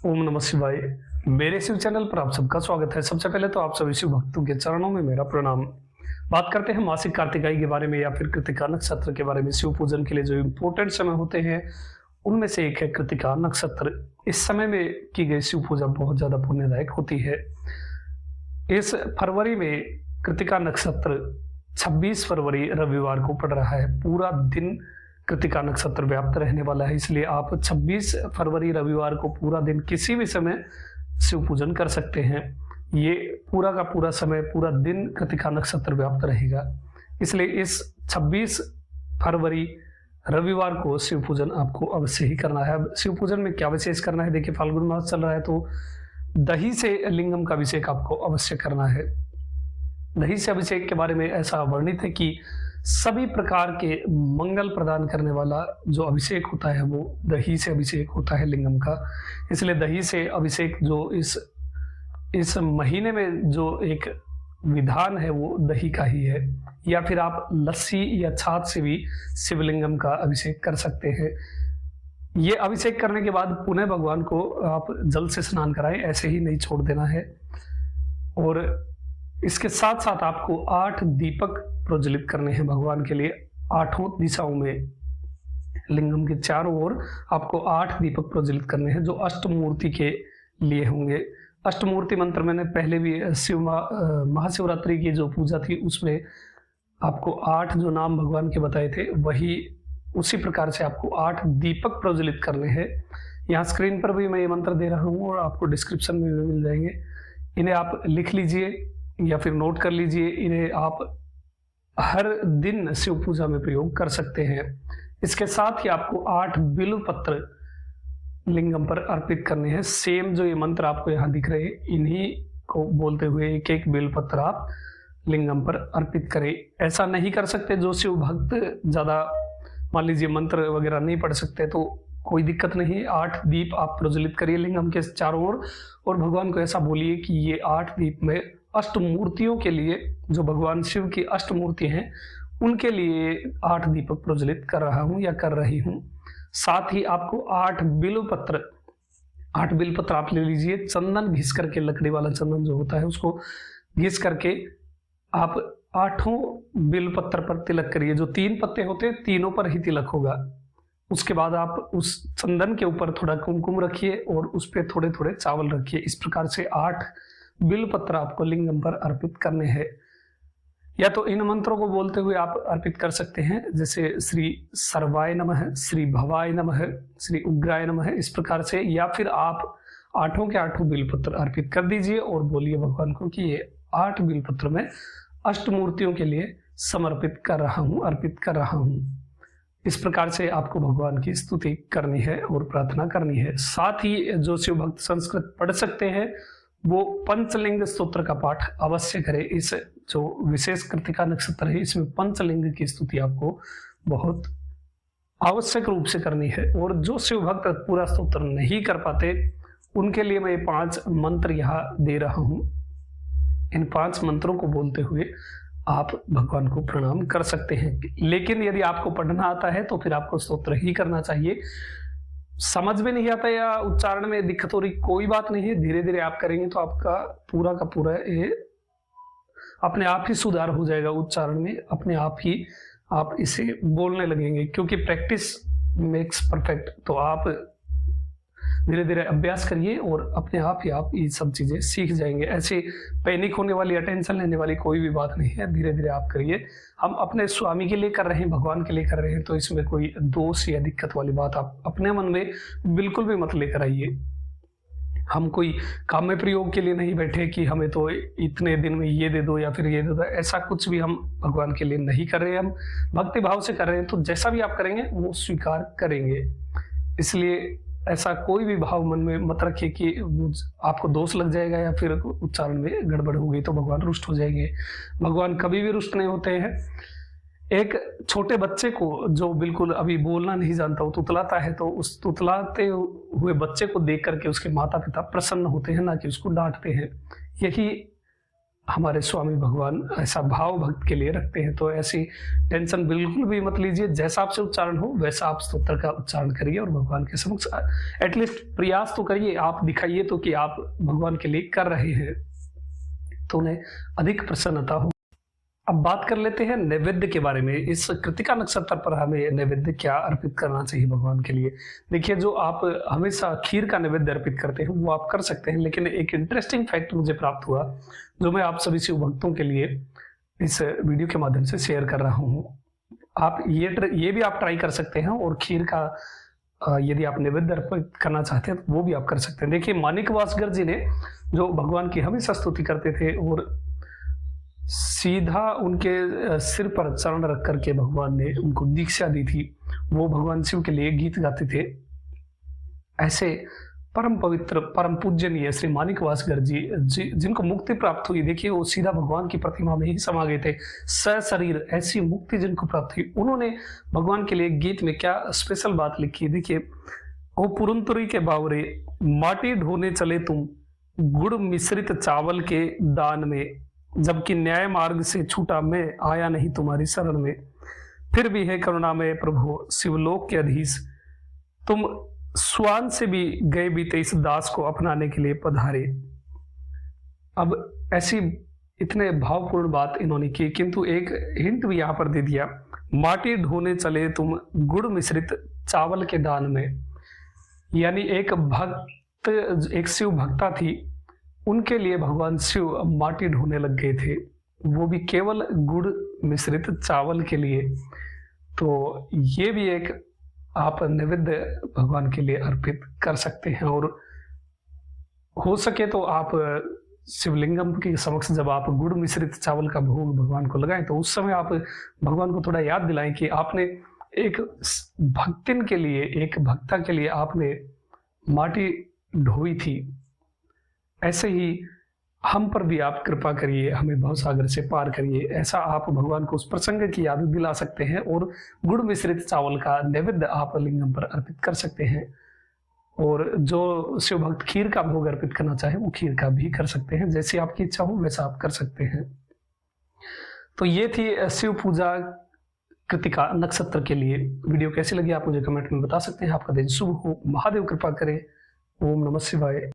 ओम नमः शिवाय। मेरे शिव चैनल पर आप सबका स्वागत है। सबसे पहले तो आप सभी शिव भक्तों के चरणों में मेरा प्रणाम। बात करते हैं मासिक कार्तिकाई के बारे में या फिर कृतिका नक्षत्र के बारे में। शिव पूजन के लिए जो इम्पोर्टेंट समय होते हैं उनमें से एक है कृतिका नक्षत्र। इस समय में की गई शिव पूजा बहुत ज्यादा पुण्यदायक होती है। इस फरवरी में कृतिका नक्षत्र 26 फरवरी रविवार को पड़ रहा है। पूरा दिन कृतिका नक्षत्र व्याप्त रहने वाला है, इसलिए आप 26 फरवरी रविवार को पूरा दिन किसी भी समय शिव पूजन कर सकते हैं। ये पूरा का पूरा समय, पूरा दिन कृतिका नक्षत्र व्याप्त रहेगा, इसलिए इस 26 फरवरी रविवार को शिव पूजन आपको अवश्य ही करना है। अब शिव पूजन में क्या विशेष करना है, देखिए फाल्गुन मास चल रहा है तो दही से लिंगम का अभिषेक आपको अवश्य करना है। दही से अभिषेक के बारे में ऐसा वर्णित है कि सभी प्रकार के मंगल प्रदान करने वाला जो अभिषेक होता है वो दही से अभिषेक होता है लिंगम का। इसलिए दही से अभिषेक जो इस महीने में जो एक विधान है वो दही का ही है, या फिर आप लस्सी या छाछ से भी शिवलिंगम का अभिषेक कर सकते हैं। ये अभिषेक करने के बाद पुनः भगवान को आप जल से स्नान कराएं, ऐसे ही नहीं छोड़ देना है। और इसके साथ साथ आपको 8 दीपक प्रज्वलित करने हैं भगवान के लिए। 8 दिशाओं में लिंगम के चारों ओर आपको 8 दीपक प्रज्वलित करने हैं जो अष्टमूर्ति के लिए होंगे। अष्टमूर्ति मंत्र मैंने पहले भी महाशिवरात्रि की जो पूजा थी उसमें आपको 8 जो नाम भगवान के बताए थे वही उसी प्रकार से आपको 8 दीपक प्रज्वलित करने हैं। यहाँ स्क्रीन पर भी मैं ये मंत्र दे रहा हूँ और आपको डिस्क्रिप्शन में भी मिल जाएंगे। इन्हें आप लिख लीजिए या फिर नोट कर लीजिए। इन्हें आप हर दिन शिव पूजा में प्रयोग कर सकते हैं। इसके साथ ही आपको 8 बिल्व पत्र लिंगम पर अर्पित करने हैं। सेम जो ये मंत्र आपको यहाँ दिख रहे हैं इन्हीं को बोलते हुए एक एक बिल्व पत्र आप लिंगम पर अर्पित करें। ऐसा नहीं कर सकते जो शिव भक्त ज्यादा मान लीजिए मंत्र वगैरह नहीं पढ़ सकते तो कोई दिक्कत नहीं। 8 दीप आप प्रज्वलित करिए लिंगम के चारों ओर और भगवान को ऐसा बोलिए कि ये 8 दीप में अष्टमूर्तियों के लिए, जो भगवान शिव की अष्टमूर्ति हैं उनके लिए 8 दीपक प्रज्वलित कर रहा हूं या कर रही हूं। साथ ही आपको 8 बिल्व पत्र आप ले लीजिए। चंदन घिस करके, लकड़ी वाला चंदन जो होता है उसको घिस करके आप 8 बिल्व पत्र पर तिलक करिए। जो 3 पत्ते होते हैं तीनों पर ही तिलक होगा। उसके बाद आप उस चंदन के ऊपर थोड़ा कुमकुम रखिए और उस पर थोड़े थोड़े चावल रखिए। इस प्रकार से 8 बिल्व पत्र आपको लिंगम पर अर्पित करने हैं। या तो इन मंत्रों को बोलते हुए आप अर्पित कर सकते हैं, जैसे श्री सर्वाय नमः, श्री भवाय नमः, श्री उग्राय नमः, इस प्रकार से। या फिर आप 8 के 8 बिल्व पत्र अर्पित कर दीजिए और बोलिए भगवान को कि ये 8 बिल्व पत्र में अष्टमूर्तियों के लिए समर्पित कर रहा हूं, अर्पित कर रहा हूं। इस प्रकार से आपको भगवान की स्तुति करनी है और प्रार्थना करनी है। साथ ही जो शिव भक्त संस्कृत पढ़ सकते हैं वो पंचलिंग स्तोत्र का पाठ अवश्य करें। इस जो विशेष कृतिका नक्षत्र है इसमें पंचलिंग की स्तुति आपको बहुत आवश्यक रूप से करनी है। और जो शिव भक्त पूरा स्तोत्र नहीं कर पाते उनके लिए मैं 5 मंत्र यहाँ दे रहा हूं। इन 5 मंत्रों को बोलते हुए आप भगवान को प्रणाम कर सकते हैं। लेकिन यदि आपको पढ़ना आता है तो फिर आपको स्तोत्र ही करना चाहिए। समझ में नहीं आता या उच्चारण में दिक्कत हो रही, कोई बात नहीं है, धीरे धीरे आप करेंगे तो आपका पूरा का पूरा ये अपने आप ही सुधार हो जाएगा। उच्चारण में अपने आप ही आप इसे बोलने लगेंगे, क्योंकि प्रैक्टिस मेक्स परफेक्ट। तो आप धीरे धीरे अभ्यास करिए और अपने आप ही आप ये सब चीजें सीख जाएंगे। ऐसे पैनिक होने वाली या टेंशन लेने वाली कोई भी बात नहीं है, धीरे धीरे आप करिए। हम अपने स्वामी के लिए कर रहे हैं, भगवान के लिए कर रहे हैं, तो इसमें कोई दोष या दिक्कत वाली बात आप अपने मन में बिल्कुल भी मत लेकर आइए। हम कोई काम में प्रयोग के लिए नहीं बैठे कि हमें तो इतने दिन में ये दे दो या फिर ये दे दो, ऐसा कुछ भी हम भगवान के लिए नहीं कर रहे हैं। हम भक्ति भाव से कर रहे हैं, तो जैसा भी आप करेंगे वो स्वीकार करेंगे। इसलिए ऐसा कोई भी भाव मन में मत रखिए कि आपको दोष लग जाएगा या फिर उच्चारण में गड़बड़ हो गई तो भगवान रुष्ट हो जाएंगे। भगवान कभी भी रुष्ट नहीं होते हैं। एक छोटे बच्चे को जो बिल्कुल अभी बोलना नहीं जानता, वो तुतलाता है, तो उस तुतलाते हुए बच्चे को देख करके उसके माता पिता प्रसन्न होते हैं, ना कि उसको डांटते हैं। यही हमारे स्वामी भगवान ऐसा भाव भक्त के लिए रखते हैं। तो ऐसी टेंशन बिल्कुल भी मत लीजिए, जैसा आपसे उच्चारण हो वैसा आप स्तोत्र का उच्चारण करिए और भगवान के समक्ष एटलीस्ट प्रयास तो करिए, आप दिखाइए तो कि आप भगवान के लिए कर रहे हैं, तो उन्हें अधिक प्रसन्नता हो। अब बात कर लेते हैं नैवेद्य के बारे में। इस कृतिका नक्षत्र पर हमें नैवेद्य क्या अर्पित करना चाहिए भगवान के लिए। देखिए, जो आप हमेशा खीर का नैवेद्य अर्पित करते हैं वो आप कर सकते हैं, लेकिन एक इंटरेस्टिंग फैक्ट मुझे प्राप्त हुआ जो मैं आप सभी शिव भक्तों के लिए इस वीडियो के माध्यम से शेयर कर रहा हूँ। आप ये भी आप ट्राई कर सकते हैं, और खीर का यदि आप नैवेद्य अर्पित करना चाहते हैं तो वो भी आप कर सकते हैं। देखिए, माणिक वासगर जी ने जो भगवान की हमेशा स्तुति करते थे और सीधा उनके सिर पर चरण रख करके भगवान ने उनको दीक्षा दी थी, वो भगवान शिव के लिए गीत गाते थे। ऐसे परम पवित्र परम पूजनीय श्री माणिक वासगर जी जिनको मुक्ति प्राप्त हुई, देखिए वो सीधा भगवान की प्रतिमा में ही समा गए थे सशरीर, ऐसी मुक्ति जिनको प्राप्त हुई, उन्होंने भगवान के लिए गीत में क्या स्पेशल बात लिखी है। देखिए, ओ पुरंतरी के बावरे माटी ढोने चले तुम गुड़ मिश्रित चावल के दान में, जबकि न्याय मार्ग से छूटा मैं आया नहीं तुम्हारी शरण में, फिर भी है करुणा में प्रभु शिवलोक के अधीश, तुम स्वान से भी गए बीते इस दास को अपनाने के लिए पधारे। अब ऐसी इतने भावपूर्ण बात इन्होंने की, किंतु एक हिंट भी यहां पर दे दिया, माटी ढोने चले तुम गुड़ मिश्रित चावल के दान में, यानी एक भक्त, एक शिव भक्ता थी, उनके लिए भगवान शिव माटी ढोने लग गए थे, वो भी केवल गुड़ मिश्रित चावल के लिए। तो ये भी एक आप नैवेद्य भगवान के लिए अर्पित कर सकते हैं, और हो सके तो आप शिवलिंगम के समक्ष जब आप गुड़ मिश्रित चावल का भोग भगवान को लगाएं तो उस समय आप भगवान को थोड़ा याद दिलाएं कि आपने एक भक्तिन के लिए, एक भक्ता के लिए आपने माटी ढोई थी। ऐसे ही हम पर भी आप कृपा करिए, हमें भवसागर से पार करिए, ऐसा आप भगवान को उस प्रसंग की याद दिला सकते हैं, और गुड़ मिश्रित चावल का नैवेद्य आप लिंगम पर अर्पित कर सकते हैं। और जो शिव भक्त खीर का भोग अर्पित करना चाहे वो खीर का भी कर सकते हैं, जैसी आपकी इच्छा हो वैसा आप कर सकते हैं। तो ये थी शिव पूजा कृतिका नक्षत्र के लिए। वीडियो कैसी लगी आप मुझे कमेंट में बता सकते हैं। आपका दिन शुभ हो, महादेव कृपा करे। ओम नमः शिवाय।